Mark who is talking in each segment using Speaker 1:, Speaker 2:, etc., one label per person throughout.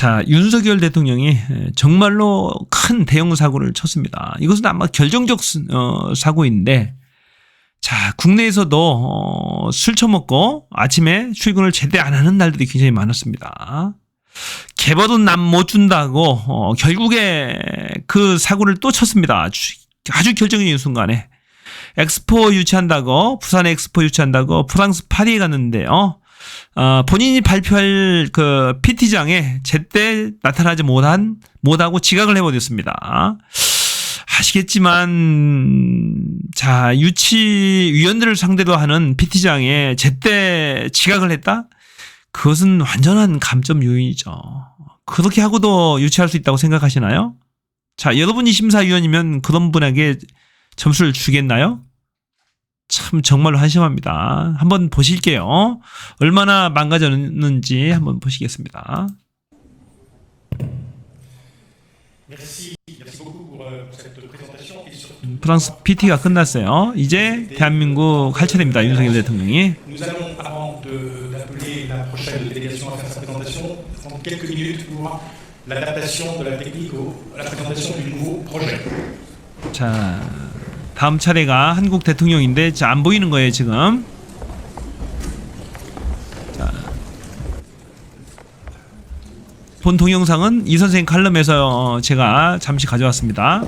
Speaker 1: 자, 윤석열 대통령이 정말로 큰 대형 사고를 쳤습니다. 이것은 아마 결정적 사고인데, 자, 국내에서도 술 처먹고 아침에 출근을 제대로 안 하는 날들이 굉장히 많았습니다. 개버돈 남 못 준다고 결국에 그 사고를 또 쳤습니다. 아주 결정적인 순간에 엑스포 유치한다고, 부산 엑스포 유치한다고 프랑스 파리에 갔는데요. 본인이 발표할 그 PT장에 제때 나타나지 못하고 지각을 해버렸습니다. 아시겠지만, 자, 유치위원들을 상대로 하는 PT장에 제때 지각을 했다? 그것은 완전한 감점 요인이죠. 그렇게 하고도 유치할 수 있다고 생각하시나요? 자, 여러분이 심사위원이면 그런 분에게 점수를 주겠나요? 참 정말로 한심합니다. 한번 보실게요. 얼마나 망가졌는지 한번 보시겠습니다. 프랑스 PT가 끝났어요. 이제 대한민국 할 차례입니다. 윤석열 대통령이. 자, 다음 차례가 한국 대통령인데 안 보이는 거예요 지금. 자, 본 동영상은 이 선생님 칼럼에서 제가 잠시 가져왔습니다.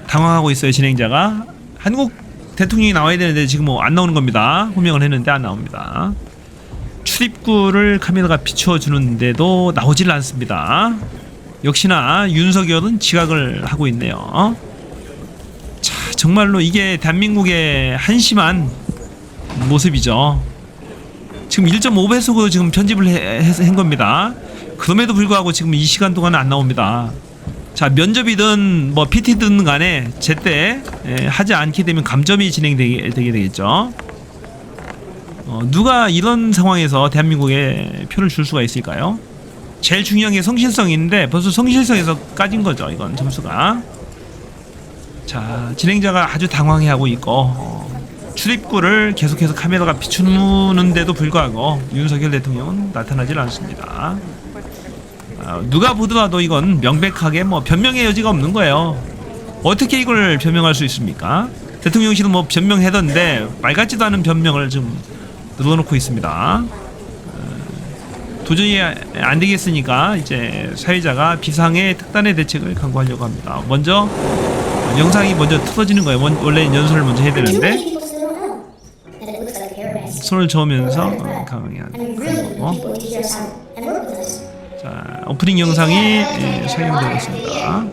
Speaker 1: 당황하고 있어요 진행자가. 한국 대통령이 나와야 되는데 지금 뭐 안 나오는 겁니다. 호명을 했는데 안 나옵니다. 출입구를 카메라가 비추어 주는데도 나오질 않습니다. 역시나 윤석열은 지각을 하고 있네요. 자, 정말로 이게 대한민국의 한심한 모습이죠. 지금 1.5배속으로 지금 편집을 한 겁니다. 그럼에도 불구하고 지금 이 시간 동안은 안 나옵니다. 자, 면접이든 뭐 PT든 간에 제때 하지 않게 되면 감점이 진행되게 되겠죠. 누가 이런 상황에서 대한민국에 표를 줄 수가 있을까요? 제일 중요한 게 성실성인데 벌써 성실성에서 까진 거죠. 이건 점수가. 자, 진행자가 아주 당황해하고 있고 출입구를 계속해서 카메라가 비추는데도 불구하고 윤석열 대통령은 나타나질 않습니다. 누가 보더라도 이건 명백하게 뭐 변명의 여지가 없는 거예요. 어떻게 이걸 변명할 수 있습니까? 대통령실은 뭐 변명하던데 말 같지도 않은 변명을 좀 늘어놓고 있습니다. 도저히 안 되겠으니까 이제 사회자가 비상의 특단의 대책을 강구하려고 합니다. 먼저 영상이 먼저 틀어지는 거예요. 원래 연설을 먼저 해야 되는데 손을 저으면서 강하게 하는 거고. 자, 오프닝 영상이 촬영되고 있습니다.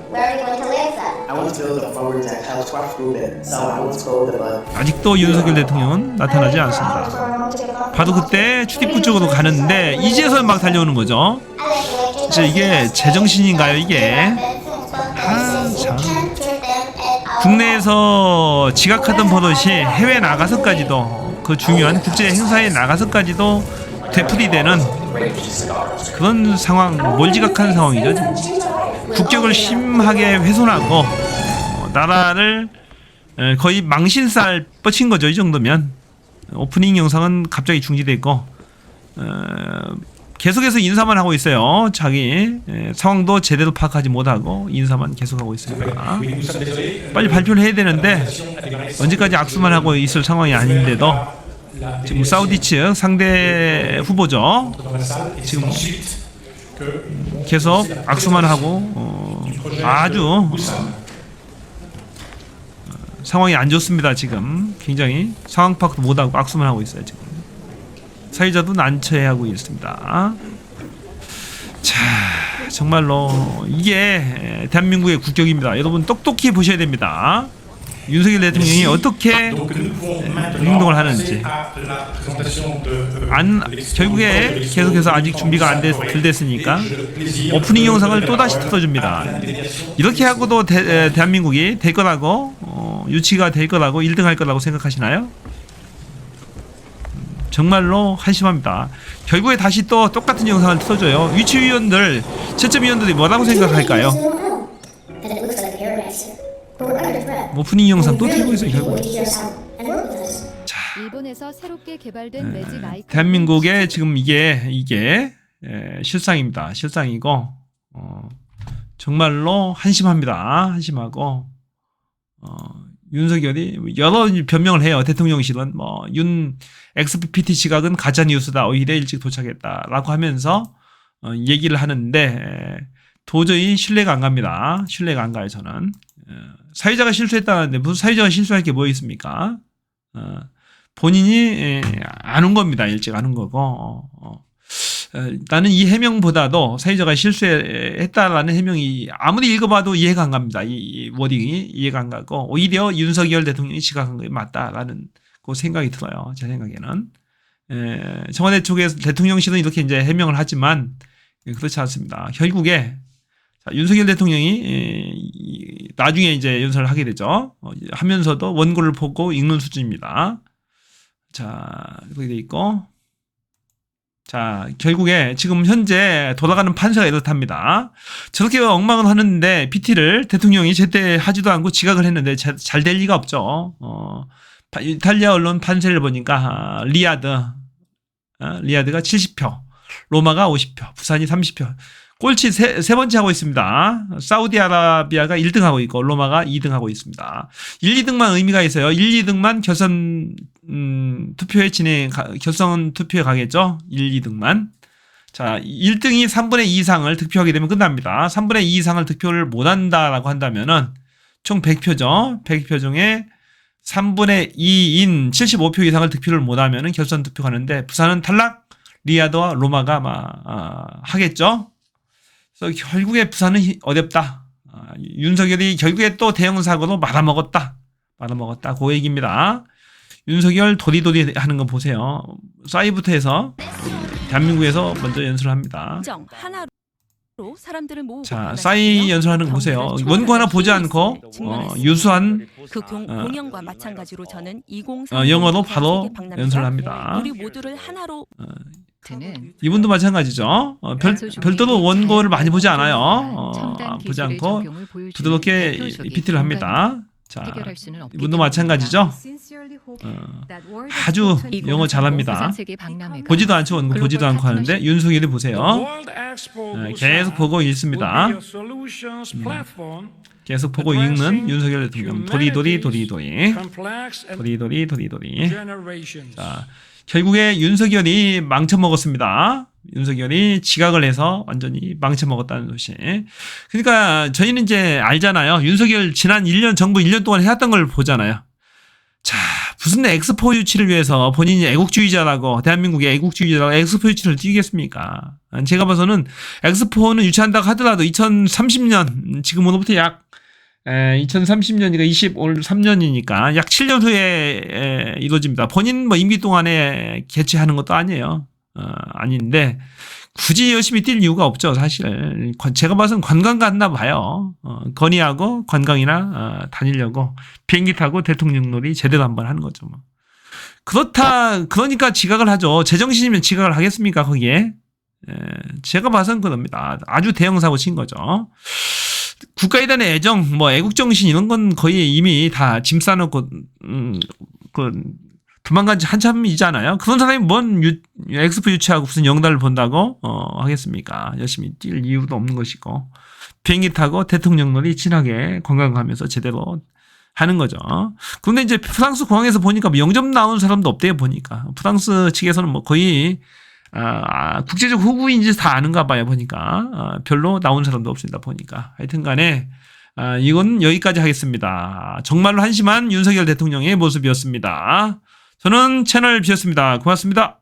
Speaker 1: 아직도 윤석열 대통령은 나타나지 않습니다. 봐도 그때 출입구 쪽으로 가는데 이제서 막 달려오는 거죠. 진짜 이게 제정신인가요 이게? 참. 국내에서 지각하던 버릇이 해외 나가서까지도, 그 중요한 국제 행사에 나가서까지도 되풀이되는 그런 상황, 몰지각한 상황이죠. 국격을 심하게 훼손하고 나라를 거의 망신살 뻗친 거죠. 이 정도면. 오프닝 영상은 갑자기 중지됐고 계속해서 인사만 하고 있어요. 자기 상황도 제대로 파악하지 못하고 인사만 계속하고 있습니다. 빨리 발표를 해야 되는데 언제까지 악수만 하고 있을 상황이 아닌데도 지금 사우디 측 상대 후보죠. 지금 계속 악수만 하고 아주 상황이 안 좋습니다. 지금 굉장히 상황 파악도 못하고 악수만 하고 있어요. 지금 사회자도 난처해하고 있습니다. 자, 정말로 이게 대한민국의 국격입니다. 여러분 똑똑히 보셔야 됩니다. 윤석열 대통령이 어떻게 행동을 하는지. 결국에 계속해서 아직 준비가 덜 됐으니까 오프닝 영상을 또다시 틀어줍니다. 이렇게 하고도 대한민국이 될 거라고, 유치가 될 거라고, 1등 할 거라고 생각하시나요? 정말로 한심합니다. 결국에 다시 또 똑같은 영상을 틀어줘요. 유치위원들, 채점위원들이 뭐라고 생각할까요? 오프닝 영상 또 틀고 있어요. 결국. 자,
Speaker 2: 일본에서 새롭게 개발된 매직 아이콘.
Speaker 1: 대한민국의 지금 이게 실상입니다. 실상이고 정말로 한심합니다. 한심하고 윤석열이 여러 변명을 해요. 대통령실은 윤 XPT 지각은 가짜 뉴스다. 오히려 일찍 도착했다라고 하면서 얘기를 하는데 도저히 신뢰가 안 갑니다. 신뢰가 안 가요. 저는 사회자가 실수했다는데 무슨 사회자가 실수할 게 뭐 있습니까? 본인이 안 온 겁니다. 일찍 안 온 거고. 나는 이 해명보다도 사회자가 실수했다라는 해명이 아무리 읽어봐도 이해가 안 갑니다. 이 워딩이 이해가 안 가고 오히려 윤석열 대통령이 지각한 게 맞다라는 그 생각이 들어요. 제 생각에는 청와대 쪽에서 대통령실은 이렇게 이제 해명을 하지만 그렇지 않습니다. 결국에 윤석열 대통령이 나중에 이제 연설을 하게 되죠. 하면서도 원고를 보고 읽는 수준입니다. 자, 그렇게 돼 있고. 자, 결국에 지금 현재 돌아가는 판세가 이렇답니다. 저렇게 엉망을 하는데 PT를 대통령이 제때 하지도 않고 지각을 했는데 잘 될 리가 없죠. 이탈리아 언론 판세를 보니까 리야드가 70표, 로마가 50표, 부산이 30표. 꼴찌 세 번째 하고 있습니다. 사우디아라비아가 1등 하고 있고 로마가 2등 하고 있습니다. 1, 2등만 의미가 있어요. 1, 2등만 결선 투표에 결선 투표에 가겠죠. 1, 2등만. 자, 1등이 3분의 2 이상을 득표하게 되면 끝납니다. 3분의 2 이상을 득표를 못 한다라고 한다면은 총 100표죠. 100표 중에 3분의 2인 75표 이상을 득표를 못 하면은 결선 투표 가는데 부산은 탈락, 리야드와 로마가 하겠죠. 그래서 결국에 부산은 어렵다. 윤석열이 결국에 또 대형 사고로 말아먹었다. 그 얘기입니다. 윤석열 도리도리 하는 거 보세요. 싸이부터 해서 대한민국에서 먼저 연설을 합니다. 자, 싸이 연설하는 거 보세요. 원고 하나 보지 않고 유수한
Speaker 2: 공연과 마찬가지로 저는
Speaker 1: 영어로 바로 연설을 합니다.
Speaker 2: 우리 모두를 하나로
Speaker 1: 이분도 마찬가지죠. 별도로 원고를 많이 보지 않아요. 보지 않고 부드럽게 PT를 합니다. 자, 이분도 마찬가지죠. 아주 영어 잘합니다. 보지도 않죠. 원고 보지도 않고 하는데 윤석열이 보세요. 계속 보고 읽습니다. 계속 보고 읽는 윤석열 대통령. 도리도리. 자, 결국에 윤석열이 망쳐먹었습니다. 윤석열이 지각을 해서 완전히 망쳐먹었다는 소식. 그러니까 저희는 이제 알잖아요. 윤석열 지난 1년 정부 1년 동안 해왔던 걸 보잖아요. 자, 무슨 엑스포 유치를 위해서 본인이 애국주의자라고 대한민국의 애국주의자라고 엑스포 유치를 뛰겠습니까? 제가 봐서는 엑스포는 유치한다고 하더라도 2030년 지금으로부터 약 2030년이니까 올 3년이니까 약 7년 후에 이루어집니다. 본인 임기 동안에 개최하는 것도 아니에요. 아닌데 굳이 열심히 뛸 이유가 없죠. 사실 제가 봐서는 관광 갔나 봐요. 건의하고 관광이나 다니려고 비행기 타고 대통령놀이 제대로 한번 하는 거죠. 뭐. 그러니까 지각을 하죠. 제정신이면 지각을 하겠습니까 거기에? 제가 봐서는 그럽니다. 아주 대형 사고 친 거죠. 국가에 대한 애정, 애국정신 이런 건 거의 이미 다 짐 싸놓고 도망간 지 한참이잖아요. 그런 사람이 뭔 엑스포 유치하고 무슨 영달을 본다고 하겠습니까? 열심히 뛸 이유도 없는 것이고 비행기 타고 대통령놀이 친하게 관광 가면서 제대로 하는 거죠. 그런데 이제 프랑스 공항에서 보니까 영접 나온 사람도 없대요. 보니까 프랑스 측에서는 거의 국제적 후구인지 다 아는가 봐요. 보니까 별로 나온 사람도 없습니다. 보니까 하여튼 간에 이건 여기까지 하겠습니다. 정말로 한심한 윤석열 대통령의 모습이었습니다. 저는 채널 비었습니다. 고맙습니다.